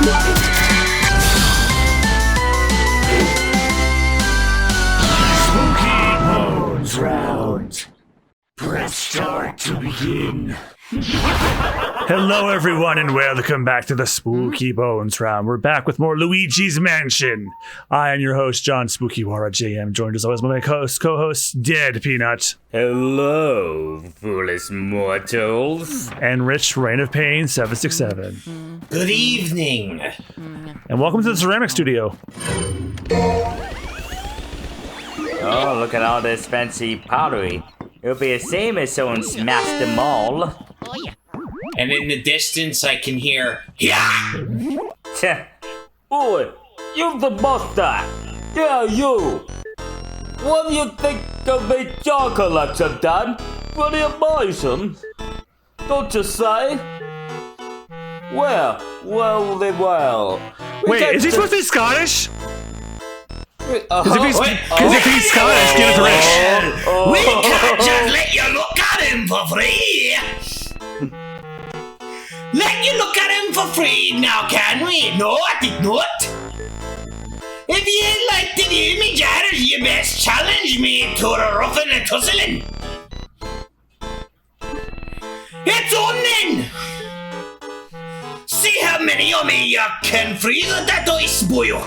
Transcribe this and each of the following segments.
Spooky Bones Round. Press start to begin. Hello, everyone, and welcome back to the Spooky Bones Round. We're back with more Luigi's Mansion. I am your host, John Spooky Wara JM, joined as always by my co-host, Dead Peanut. Hello, foolish mortals. And Rich Reign of Pain 767. Good evening. And welcome to the Ceramic Studio. Oh, look at all this fancy pottery. It'll be the same if someone smashed them all. And in the distance, I can hear, yeah! Oi, you're the monster! Yeah, you! What do you think of me chocolates have done? What do you buy some? Don't you say? Well. Wait, is he supposed to be Scottish? Because if he's Scottish, give it to Rich. We can't just let you look at him for free! Let you look at him for free now, can we? No, I think not. If you'd like to do me jars, you best challenge me to a roughing and tussling. It's on then! See how many of me you can freeze at that ice boil.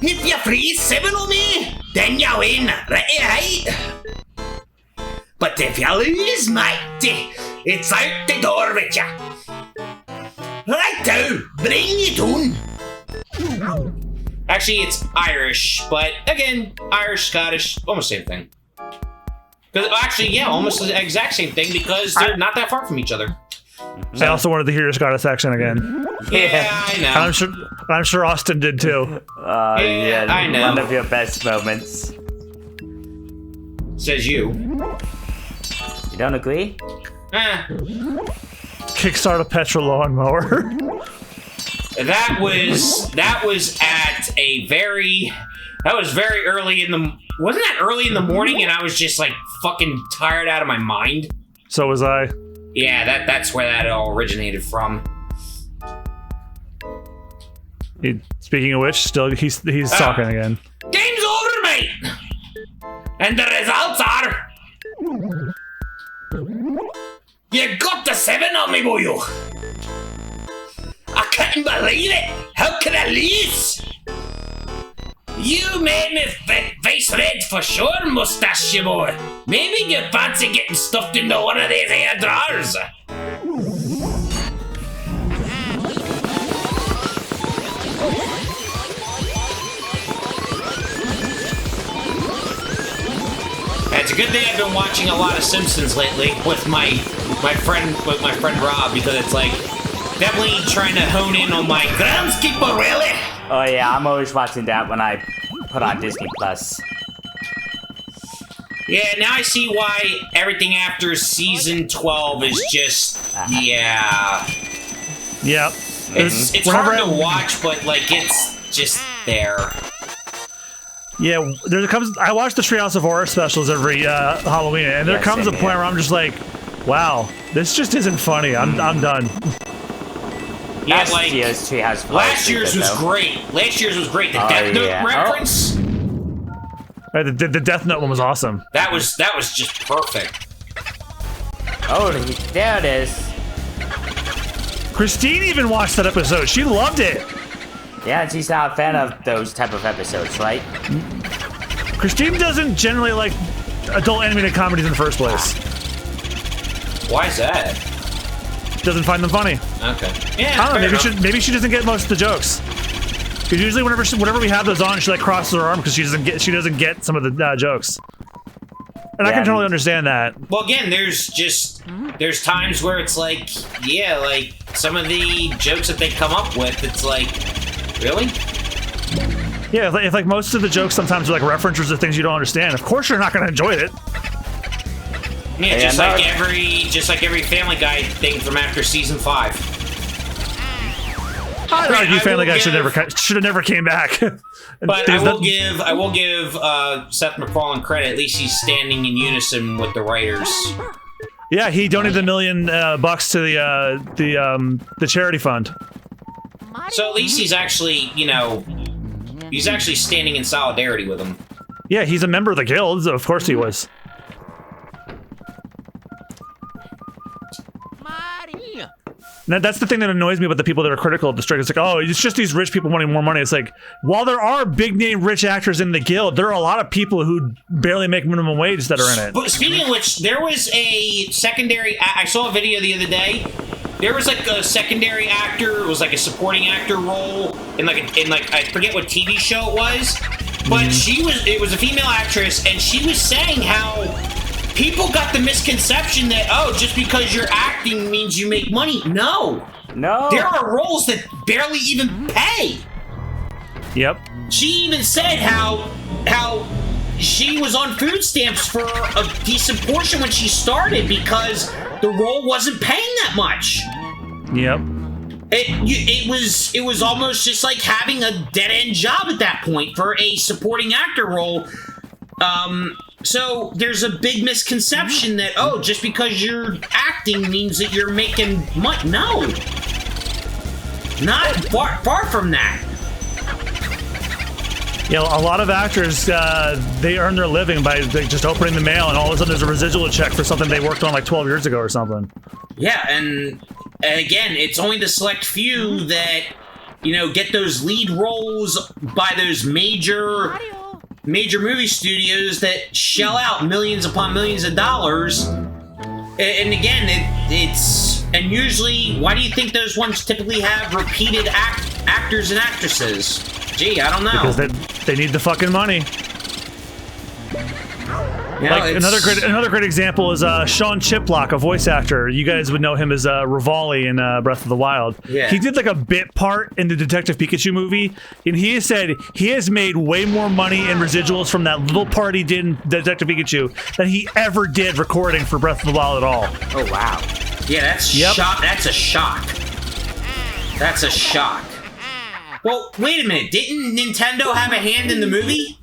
If you freeze 7 of me, then you win, right? But if you lose, mate, it's out the door with ya. Right now, bring it on. Actually, it's Irish, but again, Irish, Scottish, almost same thing. Actually, yeah, almost the exact same thing because they're not that far from each other. I also wanted to hear your Scottish accent again. Yeah, I know. I'm sure Austen did too. Yeah, I know. One of your best moments. Says you. You don't agree? Kickstart a petrol lawnmower. That was very early in the. Wasn't that early in the morning? And I was just like fucking tired out of my mind. So was I. Yeah, that's where that all originated from. Speaking of which, still he's talking again. Game's over, mate. And the results are. You got the 7 on me, boy. I can't believe it. How could I lose? You made me face red for sure, mustache boy. Maybe you fancy getting stuffed into one of these here drawers. It's a good thing I've been watching a lot of Simpsons lately with my friend Rob, because it's like definitely trying to hone in on my groundskeeper, really. Oh yeah, I'm always watching that when I put on Disney Plus. Yeah, now I see why everything after season 12 is just yeah. Yep. It's hard to watch, but like it's just there. Yeah, I watch the Treehouse of Horror specials every Halloween, and there comes a point where I'm just like, wow, this just isn't funny. I'm done. Yeah, last like year's Treehouse. Last year's was great. Last year's was great. The Death Note reference. The Death Note one was awesome. That was just perfect. Oh, there it is. Christine even watched that episode. She loved it. Yeah, she's not a fan of those type of episodes, right? Christine doesn't generally like adult animated comedies in the first place. Why is that? Doesn't find them funny. Okay. Yeah. I don't know. Maybe she doesn't get most of the jokes. Because usually whenever we have those on, she like crosses her arm because she doesn't get some of the jokes. And I can totally understand that. Well, again, there's times where it's like, yeah, like some of the jokes that they come up with, it's like, really? Yeah, if like most of the jokes sometimes are like references to things you don't understand. Of course, you're not going to enjoy it. Yeah, just like every Family Guy thing from after season 5. I'd argue Family Guy should have never came back. But I will give Seth MacFarlane credit. At least he's standing in unison with the writers. Yeah, he donated $1 million bucks to the charity fund. So at least he's actually, he's actually standing in solidarity with him. Yeah, he's a member of the guild. Of course he was. Now, that's the thing that annoys me about the people that are critical of the strike. It's like, oh, it's just these rich people wanting more money. It's like, while there are big name rich actors in the guild, there are a lot of people who barely make minimum wage that are in it. But speaking of which, there was a secondary. I saw a video the other day. There was like a secondary actor. It was like a supporting actor role in like I forget what TV show it was, but it was a female actress, and she was saying how people got the misconception that, oh, just because you're acting means you make money. No. There are roles that barely even pay. Yep. She even said how she was on food stamps for a decent portion when she started because the role wasn't paying that much. Yep. It was almost just like having a dead-end job at that point for a supporting actor role. So there's a big misconception that, oh, just because you're acting means that you're making money. No. Not far from that. Yeah, a lot of actors, they earn their living by just opening the mail, and all of a sudden there's a residual check for something they worked on like 12 years ago or something. Yeah, and again, it's only the select few that, get those lead roles by those major movie studios that shell out millions upon millions of dollars. And again, and usually, why do you think those ones typically have repeated actors and actresses? Gee, I don't know. Because they need the fucking money. Like another great example is Sean Chiplock, a voice actor. You guys would know him as Rivali in Breath of the Wild. Yeah. He did like a bit part in the Detective Pikachu movie, and he has said he has made way more money in residuals from that little part he did in Detective Pikachu than he ever did recording for Breath of the Wild at all. Oh wow. Yeah, that's shock. That's a shock. That's a shock. Well, wait a minute. Didn't Nintendo have a hand in the movie?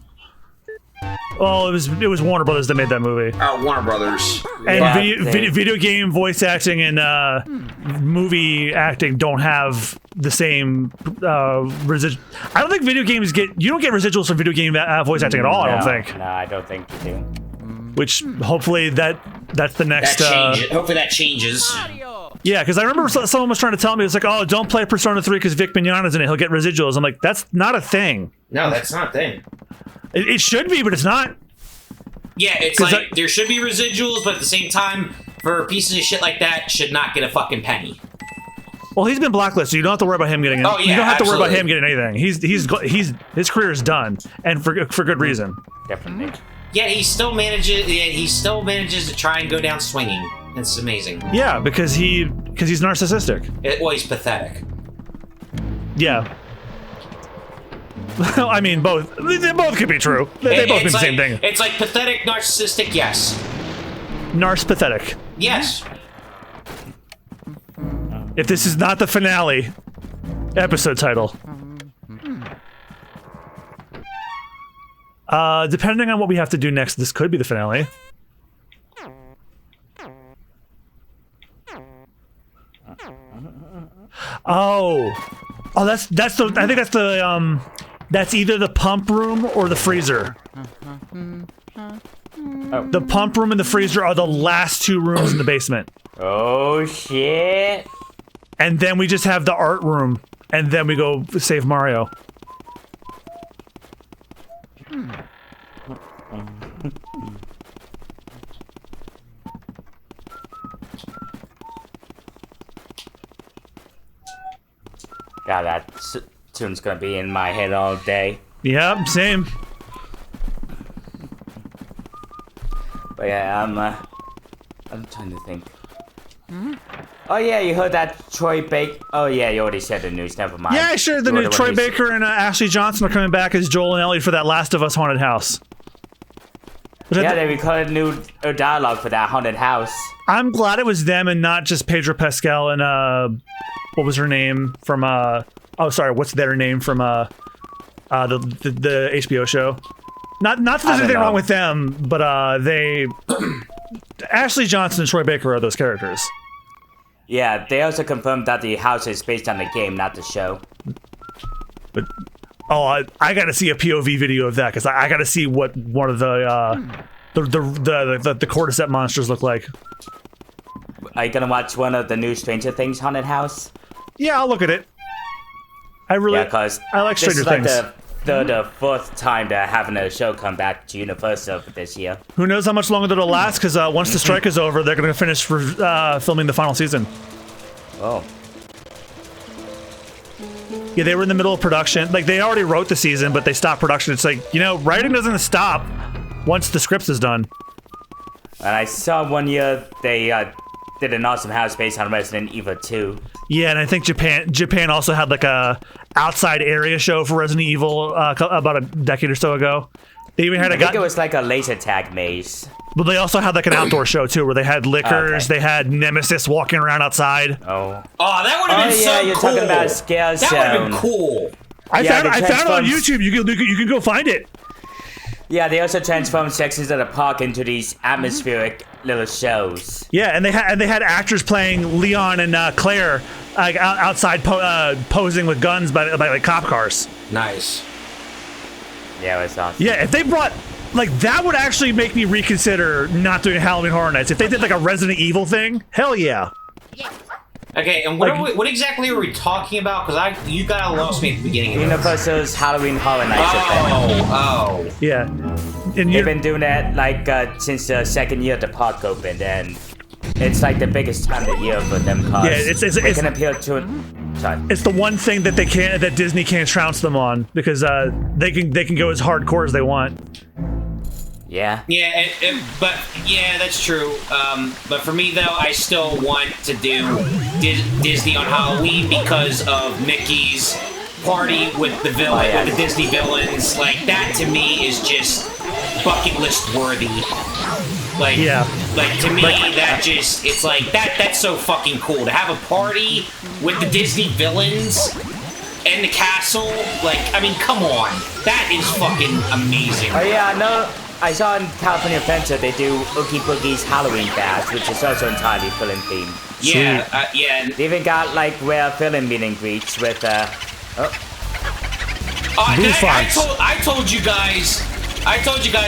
Well, it was Warner Brothers that made that movie. Oh, Warner Brothers. And video game voice acting and movie acting don't have the same residual. I don't think video games you don't get residuals from video game voice acting at all. I don't think. No, I don't think you do. Which hopefully that's the next. Hopefully that changes. Yeah, because I remember someone was trying to tell me, it's like, oh, don't play Persona 3 because Vic Mignogna's in it. He'll get residuals. I'm like, that's not a thing. No, that's not a thing. It should be, but it's not. Yeah, it's like there should be residuals, but at the same time, for pieces of shit like that, should not get a fucking penny. Well, he's been blacklisted. You don't have to worry about him getting. Oh yeah, you don't have absolutely. to worry about him getting anything. His career is done, and for good reason. Definitely. Yeah, he still manages. Yeah, he still manages to try and go down swinging. It's amazing. Yeah, because he's narcissistic. Well, he's pathetic. Yeah. I mean, both. They both could be true. They both mean the same thing. It's like pathetic, narcissistic, yes. Pathetic. Yes. If this is not the finale episode title. Depending on what we have to do next, this could be the finale. Oh, that's the. I think that's the that's either the pump room or the freezer. The pump room and the freezer are the last two rooms in the basement. Oh shit! And then we just have the art room, and then we go save Mario. God, that tune's gonna be in my head all day. Yep, same. But yeah, I'm trying to think. Oh yeah, you heard that Troy Baker? Oh yeah, you already said the news. Never mind. Yeah, sure. The new Troy Baker and Ashley Johnson are coming back as Joel and Ellie for that Last of Us haunted house. Yeah, they recorded new dialogue for that haunted house. I'm glad it was them and not just Pedro Pascal and what was her name from what's their name from the HBO show? Not that there's anything wrong with them, but they Ashley Johnson and Troy Baker are those characters. Yeah, they also confirmed that the house is based on the game, not the show. Oh, I got to see a POV video of that because I got to see what one of the cordyceps monsters look like. Are you gonna watch one of the new Stranger Things haunted house? Yeah, I'll look at it. I like Stranger Things. This is like the fourth time they're having a show come back June 1st of this year. Who knows how much longer it'll last? Because once the strike is over, they're going to finish filming the final season. Oh. Yeah, they were in the middle of production. Like, they already wrote the season, but they stopped production. It's like, writing doesn't stop once the script is done. And I saw one year they did an awesome house based on Resident Evil 2. Yeah, and I think Japan also had like a outside area show for Resident Evil about a decade or so ago. They even had I think it was like a laser tag maze. But they also had like an outdoor show too, where they had liquors. Okay. They had Nemesis walking around outside. Oh, that would have been so cool. Yeah, you're talking about a scare zone. That would have been cool. I found it on YouTube. You can go find it. Yeah, they also transformed sections of the park into these atmospheric little shows. Yeah, and they had actors playing Leon and Claire like outside posing with guns by like cop cars. Nice. Yeah, it was awesome. Yeah, if they brought that would actually make me reconsider not doing Halloween Horror Nights. If they did like a Resident Evil thing, hell yeah. Okay, and what exactly are we talking about? Because you got lost me at the beginning of Universal's Halloween Horror Nights event. Yeah. And they've been doing that since the second year the park opened, and it's like the biggest time of the year for them. Yeah, it's can appeal to it. Sorry. It's the one thing that that Disney can't trounce them on because they can go as hardcore as they want. Yeah. Yeah, but yeah, that's true. But for me though, I still want to do Disney on Halloween because of Mickey's party with the villain, with the Disney villains. Like that to me is just bucket list worthy. Like to me it's like that's so fucking cool to have a party with the Disney villains and the castle. Like, I mean, come on, that is fucking amazing. Oh yeah, no. I saw in California Adventure they do Oogie Boogie's Halloween Bash, which is also entirely villain themed. Yeah, yeah. They even got like rare villain meet and greets with I told you guys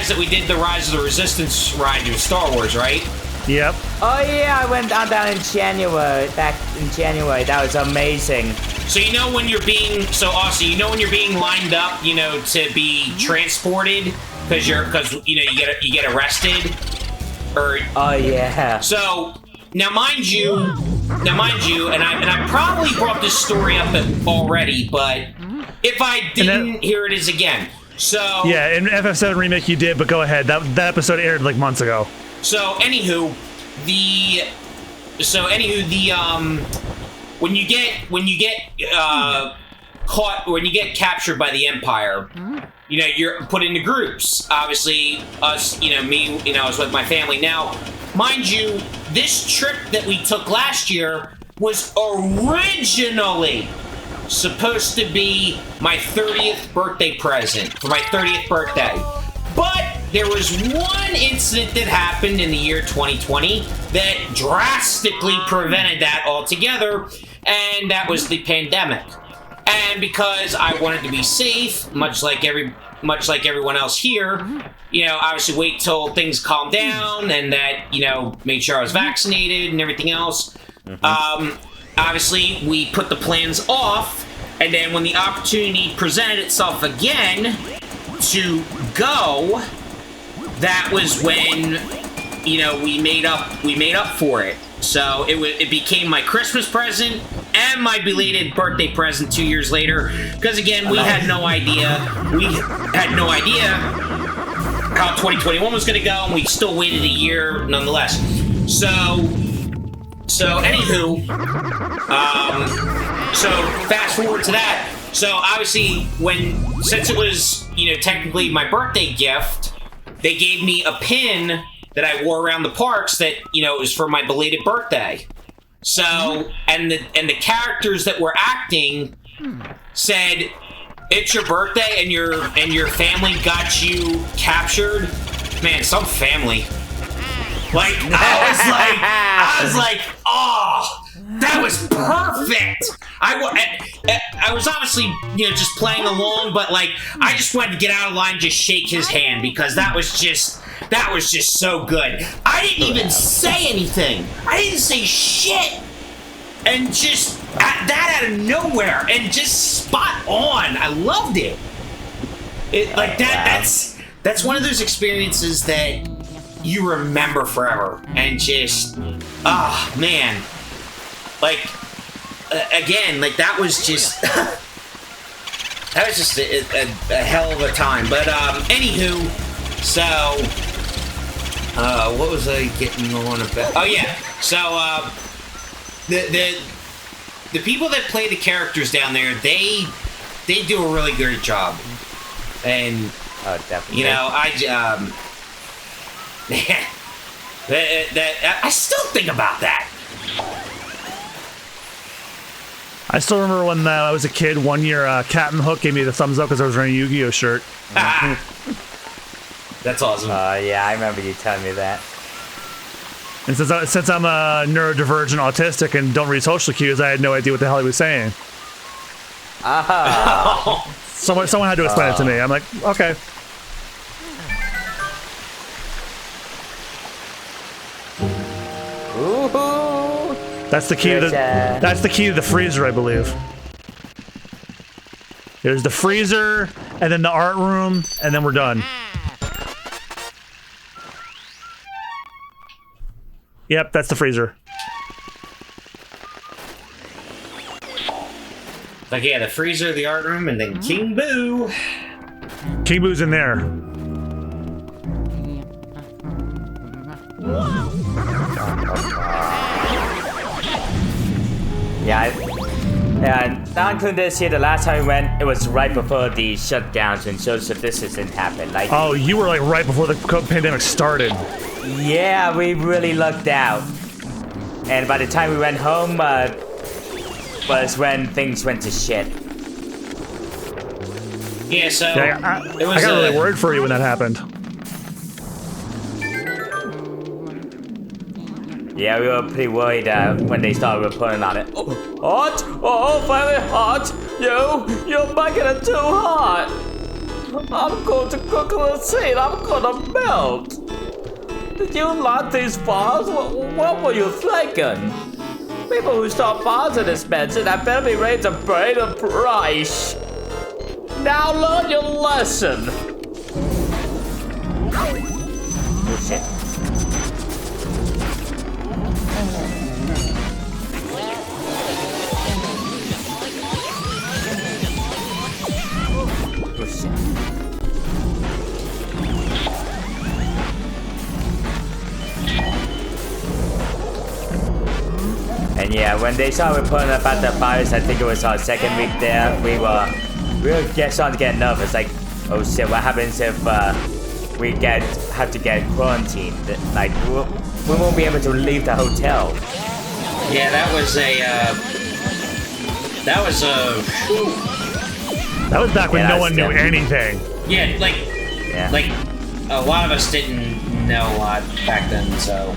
that we did the Rise of the Resistance ride to Star Wars, right? Yep. Oh yeah, I went down in January. Back in January, that was amazing. So when you're being when you're being lined up, to be transported. Because you get arrested, or oh yeah. So now mind you, and I probably brought this story up already, but if I didn't, here it is again. So yeah, in FF7 remake you did, but go ahead. That episode aired like months ago. So anywho, when you get captured by the Empire. You're put into groups. Obviously, us, me, I was with my family. Now, mind you, this trip that we took last year was originally supposed to be my 30th birthday present for my 30th birthday. But there was one incident that happened in the year 2020 that drastically prevented that altogether, and that was the pandemic. And because I wanted to be safe, much like everyone else here, obviously wait till things calm down and that, made sure I was vaccinated and everything else. Obviously, we put the plans off, and then when the opportunity presented itself again to go, that was when, we made up for it. So it became my Christmas present and my belated birthday present 2 years later. Because again, we had no idea. We had no idea how 2021 was going to go, and we still waited a year nonetheless. So anywho, so fast forward to that. So obviously, since it was technically my birthday gift, they gave me a pin that I wore around the parks that, it was for my belated birthday. So, and the characters that were acting said, it's your birthday and your family got you captured. Man, some family. Like, I was like, oh, That was perfect. I was obviously, just playing along, but like, I just wanted to get out of line, and just shake his hand because that was just so good. I didn't even say anything. I didn't say shit, and just that out of nowhere, and just spot on. I loved it. That's one of those experiences that you remember forever, and just, oh man, like, again, like that was just that was just a hell of a time. But anywho, so what was I getting on about? Oh yeah, so the people that play the characters down there, they do a really good job, and definitely. Man, I still think about that. I still remember when I was a kid, one year Captain Hook gave me the thumbs up because I was wearing a Yu-Gi-Oh shirt. That's awesome. Yeah, I remember you telling me that. And since I'm a neurodivergent autistic and don't read social cues, I had no idea what the hell he was saying. Someone had to explain it to me. I'm like, okay. Ooh. That's the key to the freezer, I believe. There's the freezer, and then the art room, and then we're done. Yep, that's the freezer. Like, yeah, the freezer, the art room, and then King Boo. King Boo's in there. Yeah, not including this year, the last time we went, it was right before the shutdowns and social distancing happened. Like, oh, you were like right before the pandemic started. Yeah, we really lucked out. And by the time we went home, was when things went to shit. Yeah, so Yeah, I got really worried for you when that happened. Yeah, we were pretty worried when they started reporting on it. Oh, hot! Oh, very hot! You're making it too hot! I'm going to cook the seed. I'm gonna melt! Did you light these fires? What were you thinking? People who start fires in this mansion have better be ready to pay the price. Now learn your lesson. Oh shit. Oh shit. And yeah, when they started reporting about the virus, I think it was our second week there, we were starting to get nervous. Like, oh shit, what happens if we have to get quarantined? Like, we won't be able to leave the hotel. Yeah, that was back when no one knew anything. Yeah, like a lot of us didn't know a lot back then, so.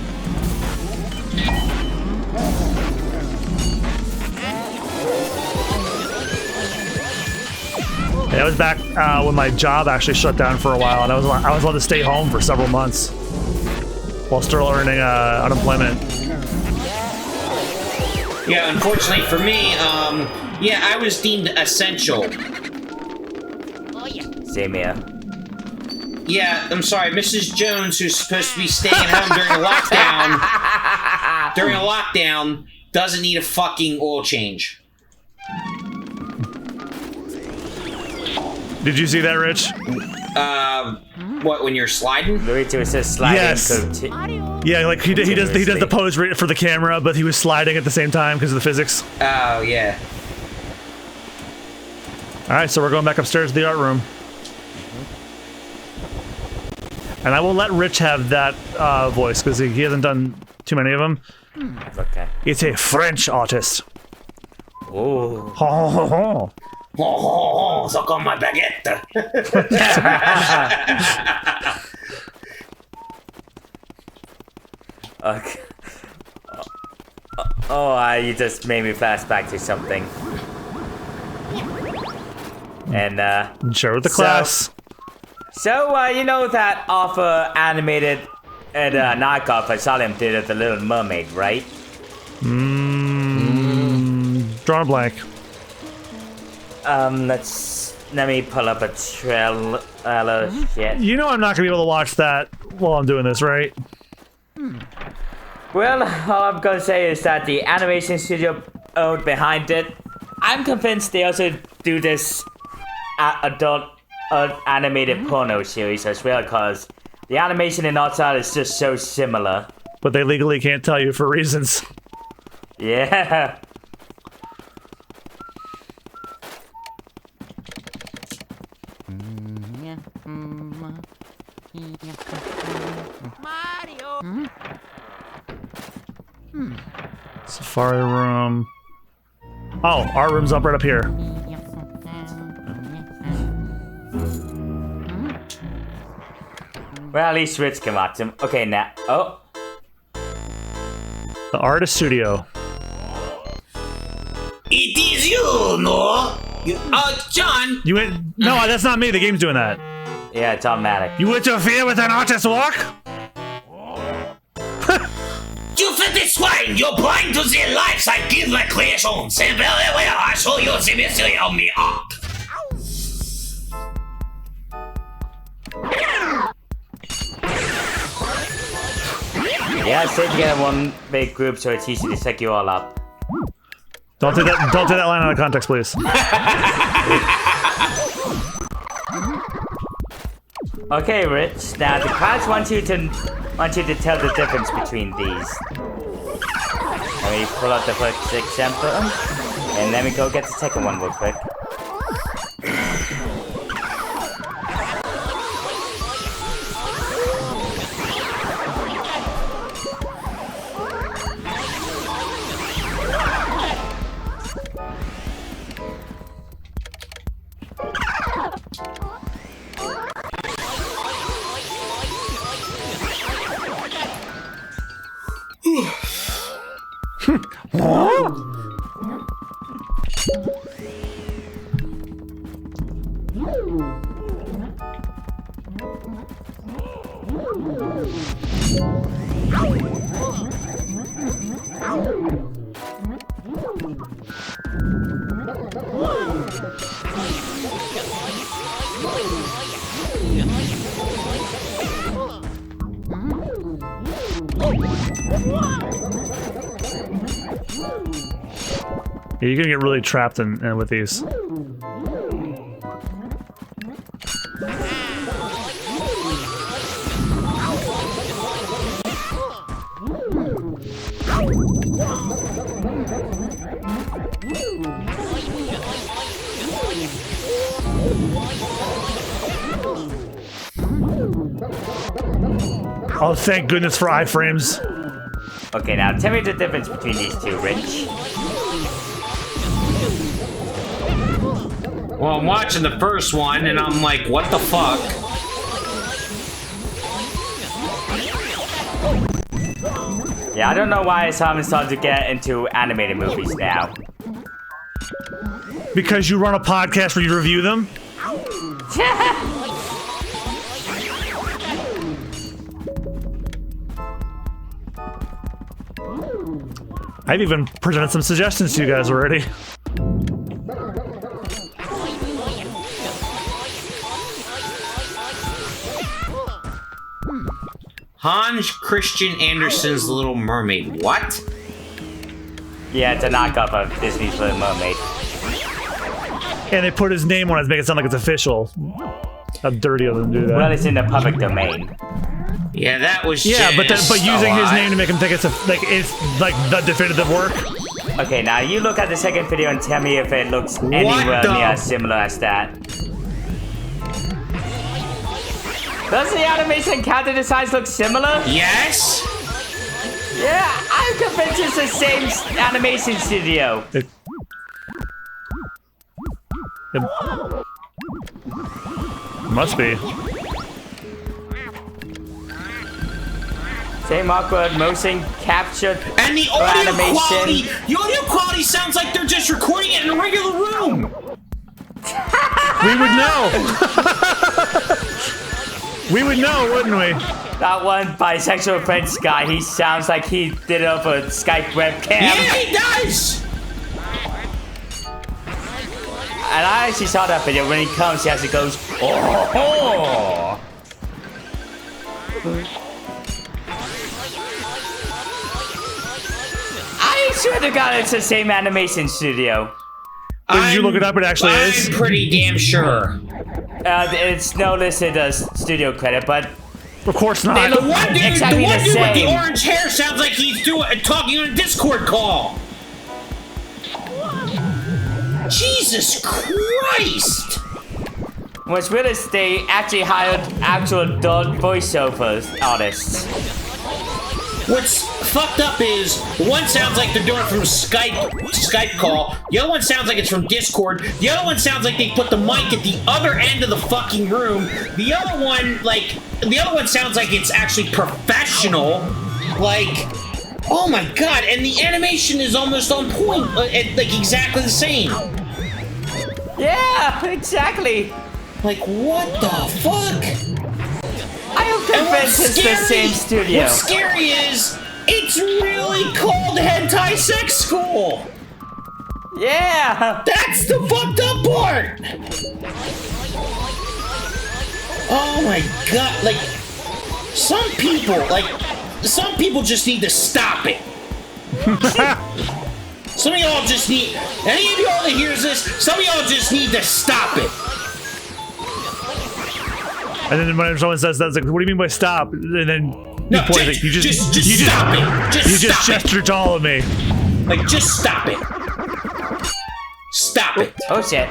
That was back when my job actually shut down for a while, and I was allowed to stay home for several months while still earning unemployment. Yeah, unfortunately for me, yeah, I was deemed essential. Same here. Yeah, I'm sorry, Mrs. Jones, who's supposed to be staying home during a lockdown, doesn't need a fucking oil change. Did you see that, Rich? What, when you're sliding? Luigi was just sliding. Yes. Yeah, like he does the pose for the camera, but he was sliding at the same time because of the physics. Oh, yeah. All right, so we're going back upstairs to the art room. And I will let Rich have that voice because he hasn't done too many of them. Okay. It's a French artist. Oh. Ho, ho, ho, ho. Oh, suck on my baguette. Okay. Oh, you just made me flash back to something. And, Share with the class. So, you know that offer animated knockoff I saw them did of the Little Mermaid, right? Drawn a blank. Let me pull up a trailer. Shit. You know I'm not gonna be able to watch that while I'm doing this, right? Well, all I'm gonna say is that the animation studio owned behind it, I'm convinced they also do this adult animated porno series as well, because the animation in outside is just so similar. But they legally can't tell you for reasons. Yeah. Safari room. Oh, our room's up right up here. Well, at least Rich can watch them. Okay, now. Oh. The artist studio. It is you, no? John. You went. No, that's not me. The game's doing that. Yeah, it's automatic. You interfere with an artist's work? You filthy swine! You're blind to the lives I give my creations. And very well, I show you the mystery of me art. Yeah, stay together in one big group so it's easy to set you all up. Don't take that line out of context, please. Okay, Rich. Now the class wants you to tell the difference between these. Let me pull out the first example, and let me go get the second one real quick. Yeah, you're gonna get really trapped in with these. Oh, thank goodness for iframes. Okay, now tell me the difference between these two, Rich. Well, I'm watching the first one, and I'm like, what the fuck? Yeah, I don't know why I'm starting to get into animated movies now. Because you run a podcast where you review them? I've even presented some suggestions to you guys already. Hans Christian Andersen's Little Mermaid. What? Yeah, it's a knockoff of Disney's Little Mermaid. And they put his name on it to make it sound like it's official. How dirty of them to do that. Well, it's in the public domain. Yeah, that was Yeah, but just using a his lot. name to make him think it's it's like the definitive work. Okay, now you look at the second video and tell me if it looks anywhere the- near as similar as that. Does the animation character designs look similar? Yes? Yeah, I'm convinced it's the same animation studio. It must be. Same awkward motion capture And the audio animation. quality sounds like they're just recording it in a regular room. We would know. We would know, wouldn't we? That one bisexual French guy, he sounds like he did it over Skype webcam. Yeah, he does. And I actually saw that video. When he comes, he actually goes, oh. I swear to God, it's the same animation studio. Did you look it up? It actually is. I'm pretty damn sure. It's no listed as studio credit, but Of course not. And the one dude, Exactly the one the dude with the same. orange hair sounds like he's talking on a Discord call. Jesus Christ! what's weird is they actually hired actual adult voiceover artists. What's fucked up is one sounds like they're doing it from a Skype call. The other one sounds like it's from Discord. The other one sounds like they put the mic at the other end of the fucking room. The other one sounds like it's actually professional. Like, oh my god! And the animation is almost on point, like exactly the same. Yeah, exactly. Like, what the fuck? I am convinced it's the same studio. What's scary is it's really called Hentai Sex School. Yeah. That's the fucked up part. Oh my god! Like some people just need to stop it. Some of y'all just need. Any of y'all that hears this, some of y'all just need to stop it. And then when someone says that, it's like, what do you mean by stop? And then No, you point, you just stop it. Just you just stop it. gestured to all of me. Like, just stop it. Stop it. Oh shit.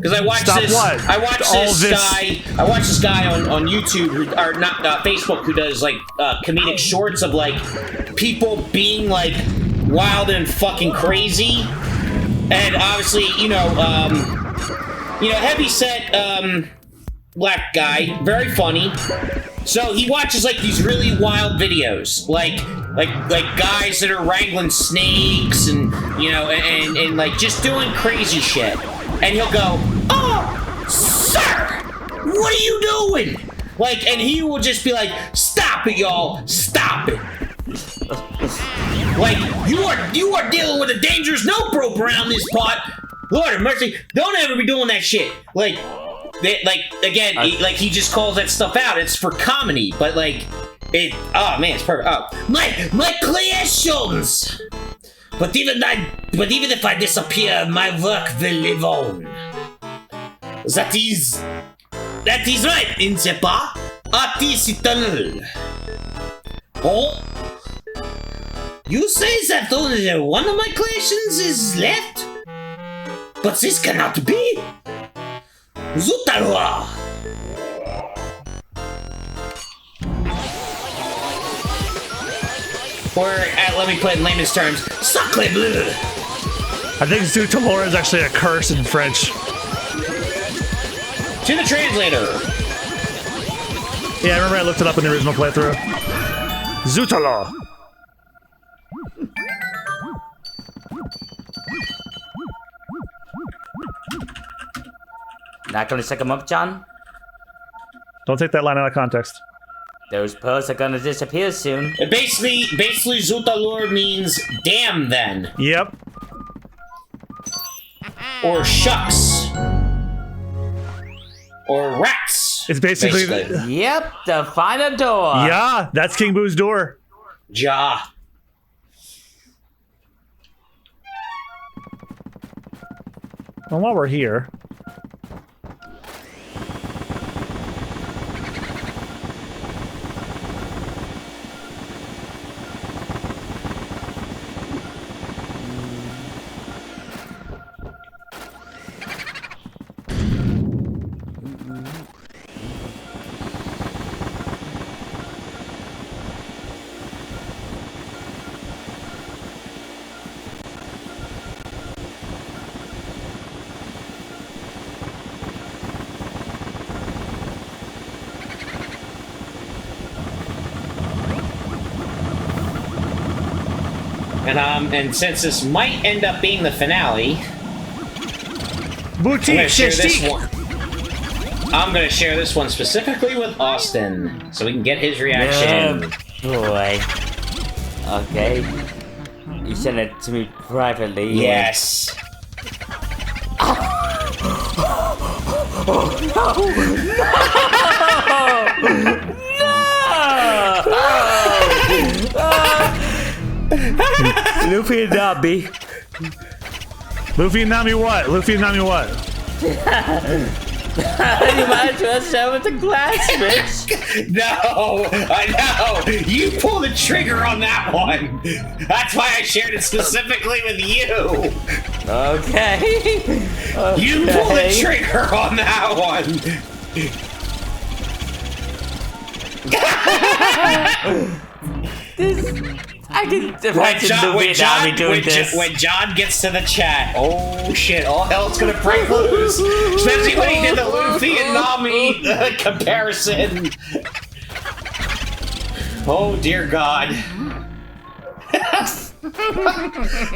Because I watched Stop this. what? I watched All this guy. I watched this guy on YouTube, or not Facebook, who does like comedic shorts of like people being like wild and fucking crazy, and obviously, heavyset black guy, very funny. So he watches like these really wild videos, like guys that are wrangling snakes and and like just doing crazy shit. And he'll go, "Oh, sir, what are you doing?" Like, and he will just be like, "Stop it, y'all, stop it." Like, you are dealing with a dangerous no-probe around this pot. Lord have mercy, don't ever be doing that shit. Like, he just calls that stuff out. It's for comedy, but like, oh man, it's perfect. Oh, my creations. But even if I disappear, my work will live on. That is right, n'est-ce pas? Art is eternal. Oh, you say that only one of my creations is left? But this cannot be. Zut alors! Or, let me put it in layman's terms, sacre bleu! I think Zutalora is actually a curse in French. To the translator! Yeah, I remember I looked it up in the original playthrough. Zutala. Not gonna check them up, John? Don't take that line out of context. Those pearls are gonna disappear soon. Basically, Zutalor means damn then. Yep. Or shucks. Or rats. It's basically. Yep, the final door. Yeah, that's King Boo's door. Ja. Well, while we're here. And since this might end up being the finale, Boutique, I'm gonna share this one specifically with Austen, so we can get his reaction. Boy. Okay. You sent it to me privately. Yes. Luffy and Nami. Luffy and Nami what? Luffy and Nami what? You might as well show with the glass, Rich. No, I know. You pulled the trigger on that one. That's why I shared it specifically with you. Okay. You pulled the trigger on that one. I can imagine Luffy and Nami doing this. When John gets to the chat, oh shit, all hell's gonna break loose. Especially when he did the Luffy and Nami comparison. Oh dear God.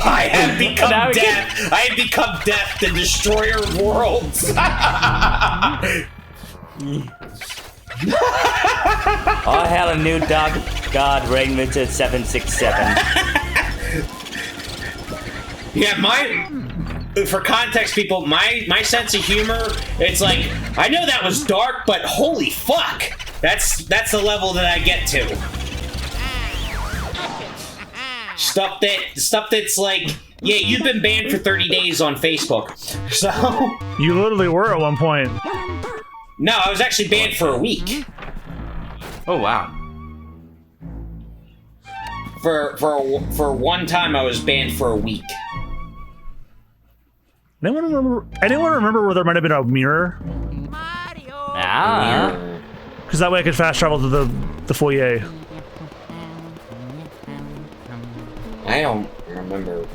I have become death. I have become death, the destroyer of worlds. Oh hell, a new God Rainwinter 767. Yeah, for context, people, my sense of humor, it's like, I know that was dark, but holy fuck, that's the level that I get to. Stuff that's like, yeah, you've been banned for 30 days on Facebook, so. You literally were at one point. No, I was actually banned for a week. Oh wow. For one time, I was banned for a week. Anyone remember where there might have been a mirror? Ah. Because that way I could fast travel to the foyer. I don't remember.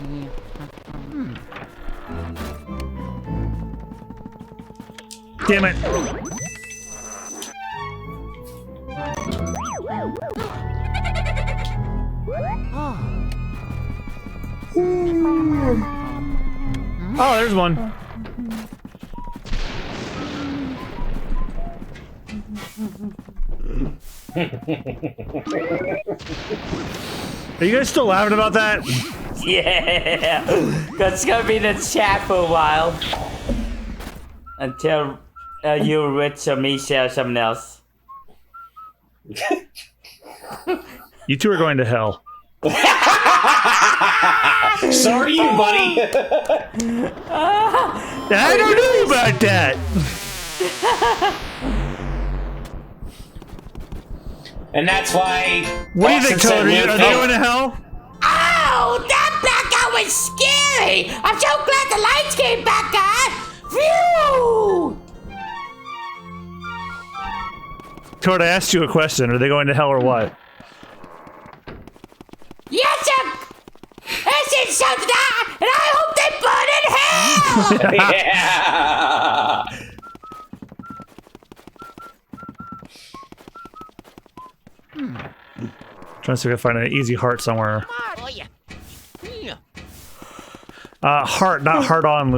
Damn it. Oh, there's one. Are you guys still laughing about that? Yeah. That's gonna be in the chat for a while. Until you, Rich, or me share something else. You two are going to hell. So are you, buddy. I don't know about that. And that's why. What do you think, Toad? Are they going to hell? Oh, that blackout was scary! I'm so glad the lights came back on! Phew! Toad, I asked you a question. Are they going to hell or what? Yes, sir! I said something, and I hope they burn in hell! Yeah. Trying to see if I can find an easy heart somewhere. Heart, not hard on,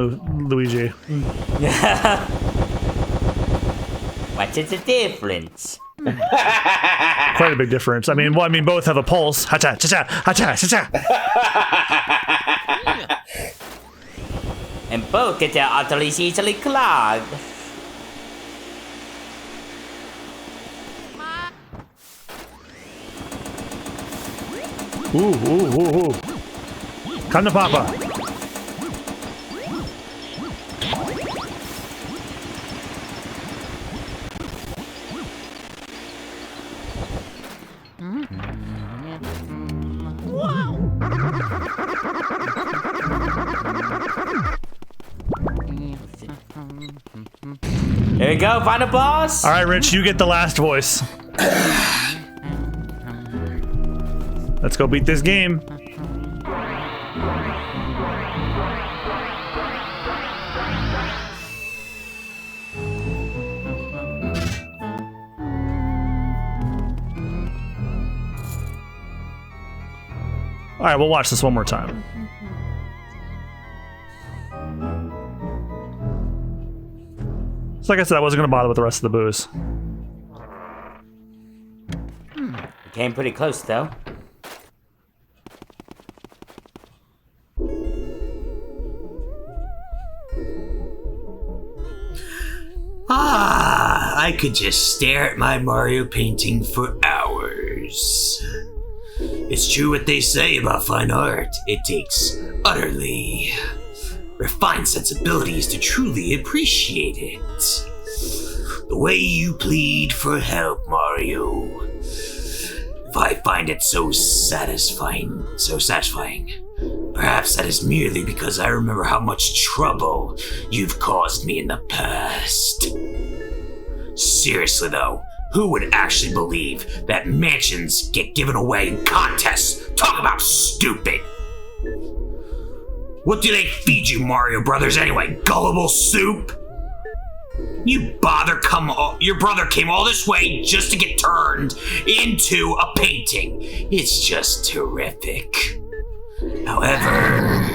Luigi. What is the difference? Quite a big difference. I mean, both have a pulse. Ha-cha, cha-cha, ha-cha, cha-cha. And both get their arteries easily clogged. Ooh. Come to Papa. Here we go, find a boss. All right, Rich, you get the last voice. Let's go beat this game. right, we'll watch this one more time. So like I said, I wasn't going to bother with the rest of the booze. Came pretty close, though. I could just stare at my Mario painting for hours. It's true what they say about fine art. It takes utterly refined sensibilities to truly appreciate it. The way you plead for help, Mario. If I find it so satisfying, perhaps that is merely because I remember how much trouble you've caused me in the past. Seriously though, who would actually believe that mansions get given away in contests? Talk about stupid! What do they feed you, Mario Brothers, anyway? Gullible soup? Your brother came all this way just to get turned into a painting. It's just terrific. However,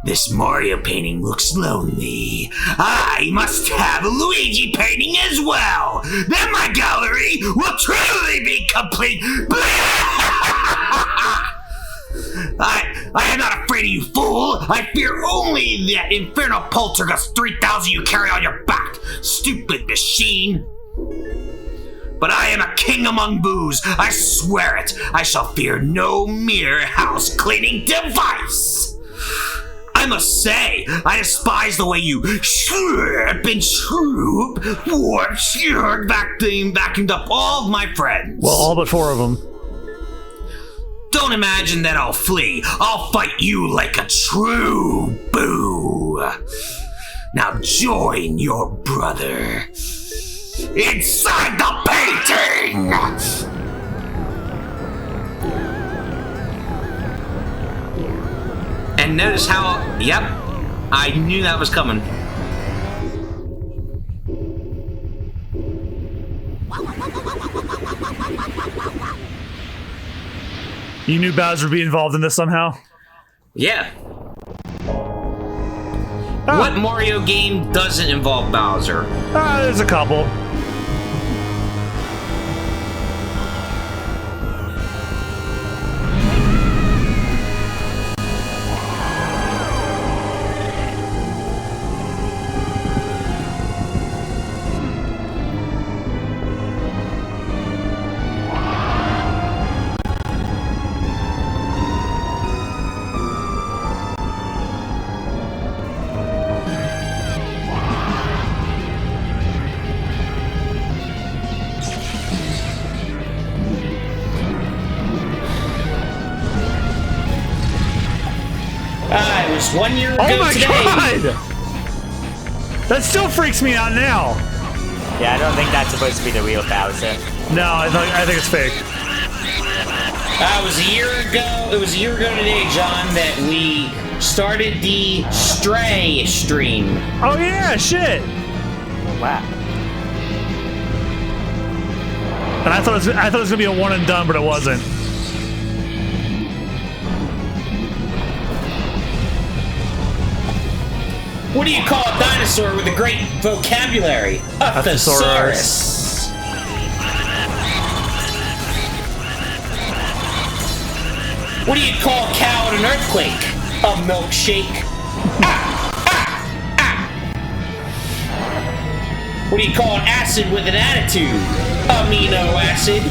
this Mario painting looks lonely. I must have a Luigi painting as well. Then my gallery will truly be complete. I am not afraid of you, fool! I fear only that infernal Poltergust 3000 you carry on your back, stupid machine! But I am a king among boos, I swear it! I shall fear no mere house-cleaning device! I must say, I despise the way you slurp and swoop, vacuumed up all of my friends. Well, all but 4 of them. Don't imagine that I'll flee. I'll fight you like a true boo. Now join your brother inside the painting. And notice how, yep, I knew that was coming. You knew Bowser would be involved in this somehow? Yeah. What Mario game doesn't involve Bowser? There's a couple. It was 1 year ago Oh my today. god! That still freaks me out now. Yeah, I don't think that's supposed to be the real Bowser. No, I think it's fake. It was a year ago. It was a year ago today, John, that we started the Stray stream. Oh yeah, shit. Wow. And I thought it was gonna be a one and done, but it wasn't. What do you call a dinosaur with a great vocabulary? A thesaurus. What do you call a cow in an earthquake? A milkshake. What do you call an acid with an attitude? Amino acid.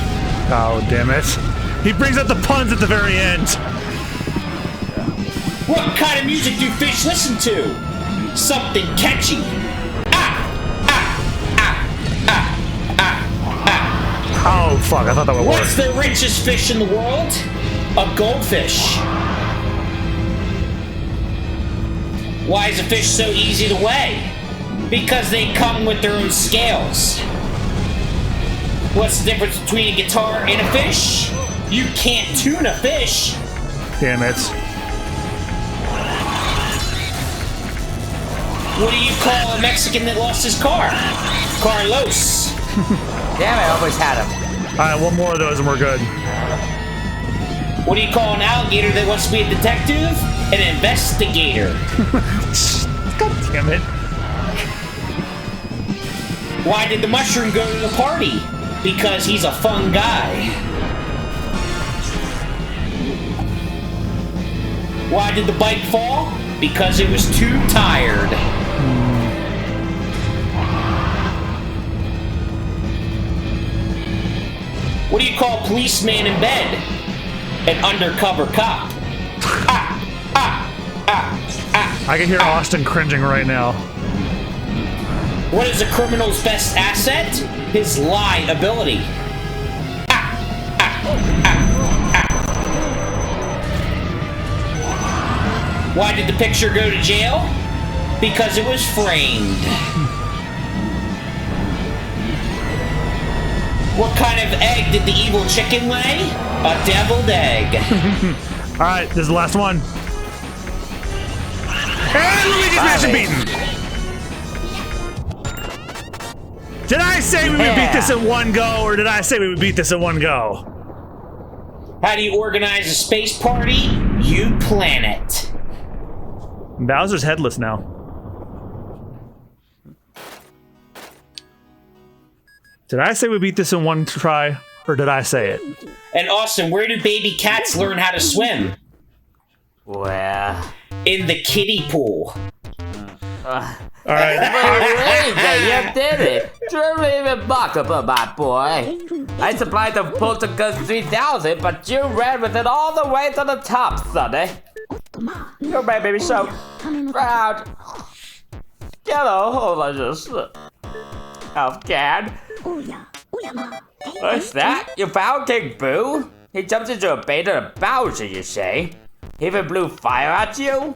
Oh, damn it. He brings up the puns at the very end. What kind of music do fish listen to? Something catchy. Oh, fuck, I thought that would work. What's the richest fish in the world? A goldfish. Why is a fish so easy to weigh? Because they come with their own scales. What's the difference between a guitar and a fish? You can't tune a fish. Damn it. What do you call a Mexican that lost his car? Carlos. Damn, I almost had him. Alright, one more of those and we're good. What do you call an alligator that wants to be a detective? An investigator. God damn it. Why did the mushroom go to the party? Because he's a fun guy. Why did the bike fall? Because it was too tired. What do you call a policeman in bed? An undercover cop. I can hear Austin cringing right now. What is a criminal's best asset? His lie ability. Why did the picture go to jail? Because it was framed. What kind of egg did the evil chicken lay? A deviled egg. Alright, this is the last one. And Luigi's Mansion beaten! Did I say we would beat this in one go, or did I say we would beat this in one go? How do you organize a space party? You plan it. Bowser's headless now. Did I say we beat this in one try, or did I say it? And Austin, where do baby cats learn how to swim? Where? In the kiddie pool. Alright. Luigi, you did it! Truly remarkable, my boy. I supplied the Poltergust 3000, but you ran with it all the way to the top, sonny. You made me so proud. Get a hold of yourself, Gadd. What's that? You found King Boo? He jumped into a bait of Bowser, you say? He even blew fire at you?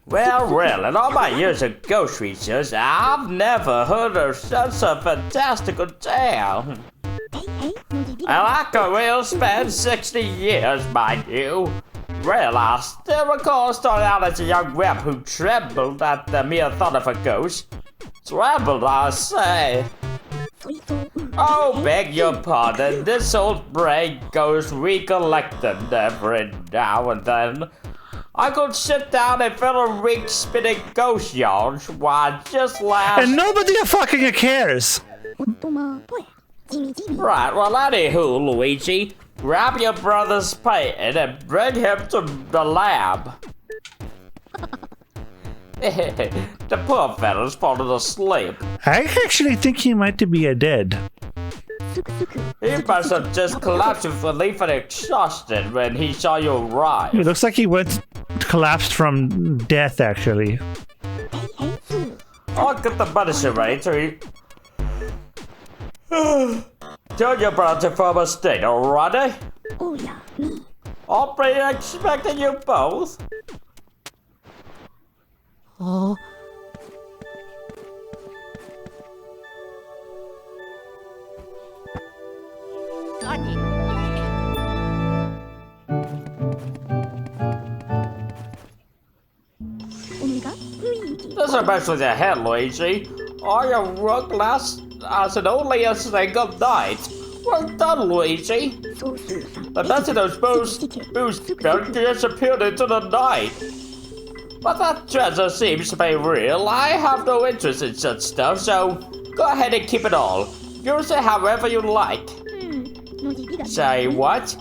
Well, in all my years of ghost research, I've never heard of such a fantastical tale. And I could really spend 60 years, mind you. Well, I still recall starting out as a young wimp who trembled at the mere thought of a ghost. Trembled, I say. Oh, beg your pardon, this old brain goes recollecting every now and then. I could sit down and fill a week spinning ghost yarns while just last. And nobody fucking cares. Right, well, anywho, Luigi, grab your brother's painting and bring him to the lab. The poor fella's fallen asleep. I actually think he might be dead. He must have just collapsed with relief and exhaustion when he saw you arrive. It looks like he collapsed from death, actually. I'll get the medicine ready to tell your brother to form a state, alright? I'll be expecting you both. This is basically the head, Luigi. All your work lasted only a single night. Well done, Luigi. The message of boost disappeared into the night. But that treasure seems to be real. I have no interest in such stuff, so go ahead and keep it all. Use it however you like. Say what?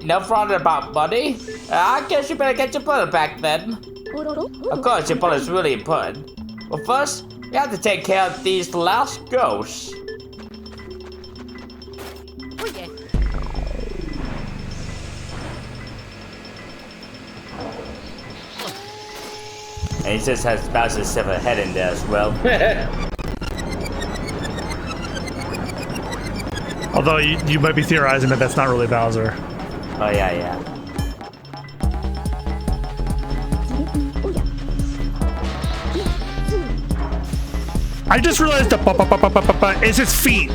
No fraud about money? I guess you better get your bullet back then. Of course, your bullet is really important. But first, you have to take care of these last ghosts. And he just has Bowser's severed head in there as well. Although you might be theorizing that that's not really Bowser. Oh yeah. I just realized the is his feet.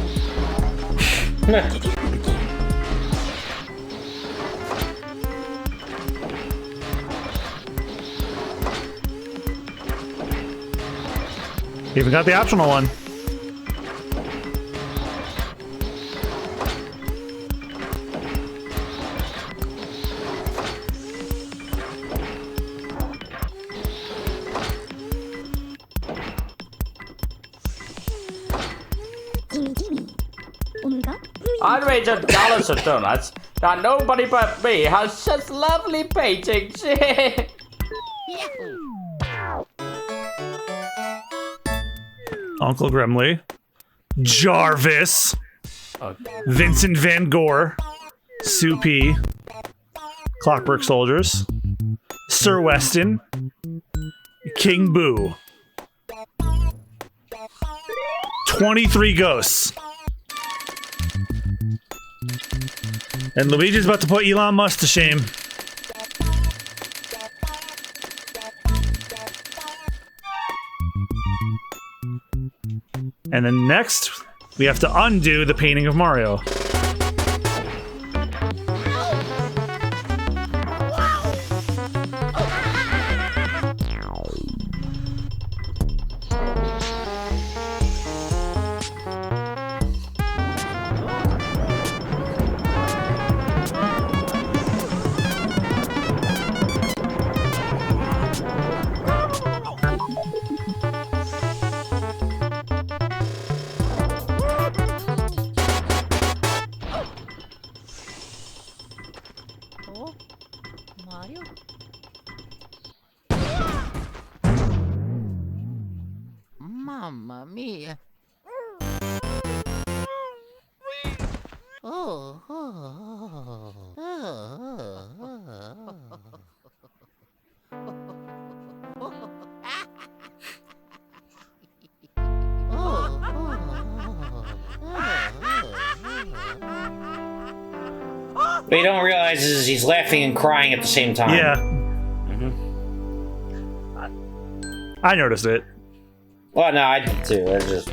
Even got the optional one. hundreds of dollars of donuts that nobody but me has such lovely paintings. Uncle Grimley, Jarvis, Vincent Van Gogh, Soupy, Clockwork Soldiers, Sir Weston, King Boo. 23 ghosts. And Luigi's about to put Elon Musk to shame. And then next, we have to undo the painting of Mario. Mamma mia. Oh, oh, What you don't realize is he's laughing and crying at the same time. Yeah. I noticed it. Well, no, I did too. I just...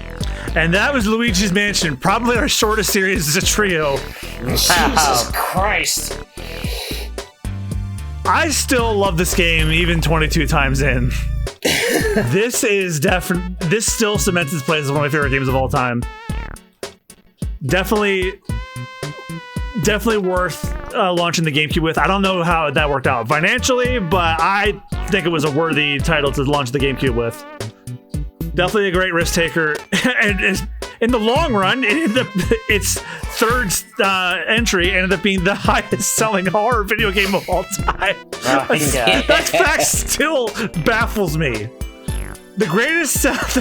And that was Luigi's Mansion, probably our shortest series as a trio. Jesus Christ. I still love this game, even 22 times in. This still cements its place as one of my favorite games of all time. Definitely worth launching the GameCube with. I don't know how that worked out financially, but I think it was a worthy title to launch the GameCube with. Definitely a great risk taker, and in the long run, its third entry ended up being the highest selling horror video game of all time. That fact still baffles me. The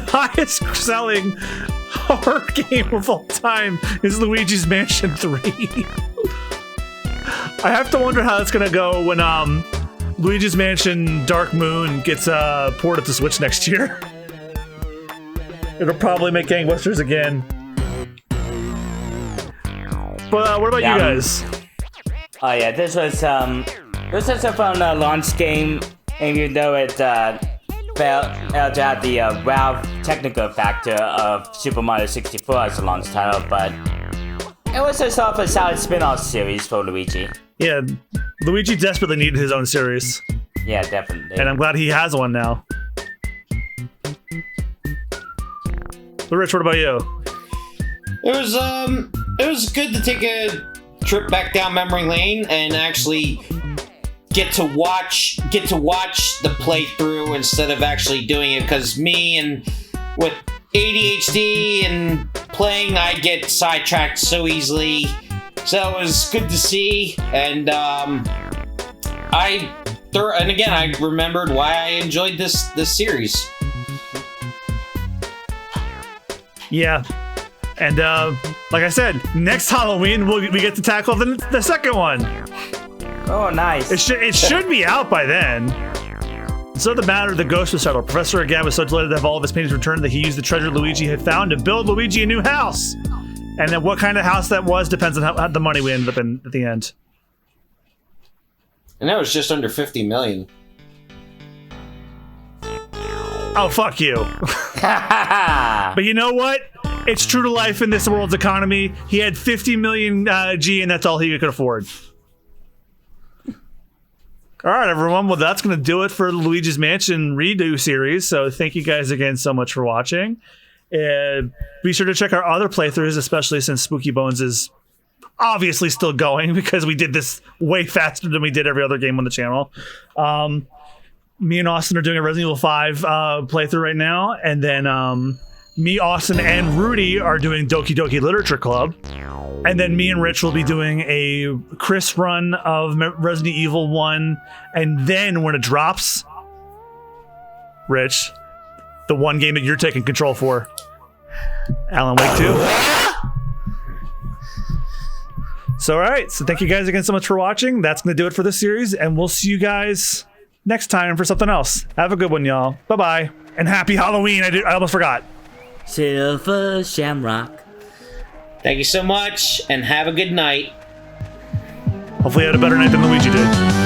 highest selling horror game of all time is Luigi's Mansion 3. I have to wonder how it's gonna go when Luigi's Mansion Dark Moon gets ported to Switch next year. It'll probably make gangbusters again. But what about you guys? Oh yeah, this was a fun launch game, even though it failed to have the wow technical factor of Super Mario 64 as a launch title, but it was a sort of a solid spin-off series for Luigi. Yeah, Luigi desperately needed his own series. Yeah, definitely. And I'm glad he has one now. But Rich, what about you? It was good to take a trip back down memory lane and actually get to watch the playthrough instead of actually doing it, because me and with ADHD and playing, I get sidetracked so easily. So it was good to see, and I remembered why I enjoyed this series. Yeah, and like I said, next Halloween we get to tackle the second one. Oh, nice. It should be out by then. So the matter of the ghost was settled. Professor Gadd was so delighted to have all of his paintings returned that he used the treasure Luigi had found to build Luigi a new house. And then what kind of house that was depends on how the money we ended up in at the end. And that was just under 50 million. Oh, fuck you. But you know what? It's true to life in this world's economy. He had 50 million G, and that's all he could afford. All right, everyone. Well, that's going to do it for the Luigi's Mansion redo series. So thank you guys again so much for watching. Be sure to check our other playthroughs, especially since Spooky Bones is obviously still going because we did this way faster than we did every other game on the channel. Me and Austen are doing a Resident Evil 5 playthrough right now. And then me, Austen, and Rudy are doing Doki Doki Literature Club. And then me and Rich will be doing a Chris run of Resident Evil 1. And then when it drops, Rich, the one game that you're taking control for, Alan Wake 2. So, all right. So thank you guys again so much for watching. That's going to do it for this series. And we'll see you guys next time for something else. Have a good one, y'all. Bye-bye. And happy Halloween. I almost forgot. Silver Shamrock. Thank you so much, and have a good night. Hopefully you had a better night than Luigi did.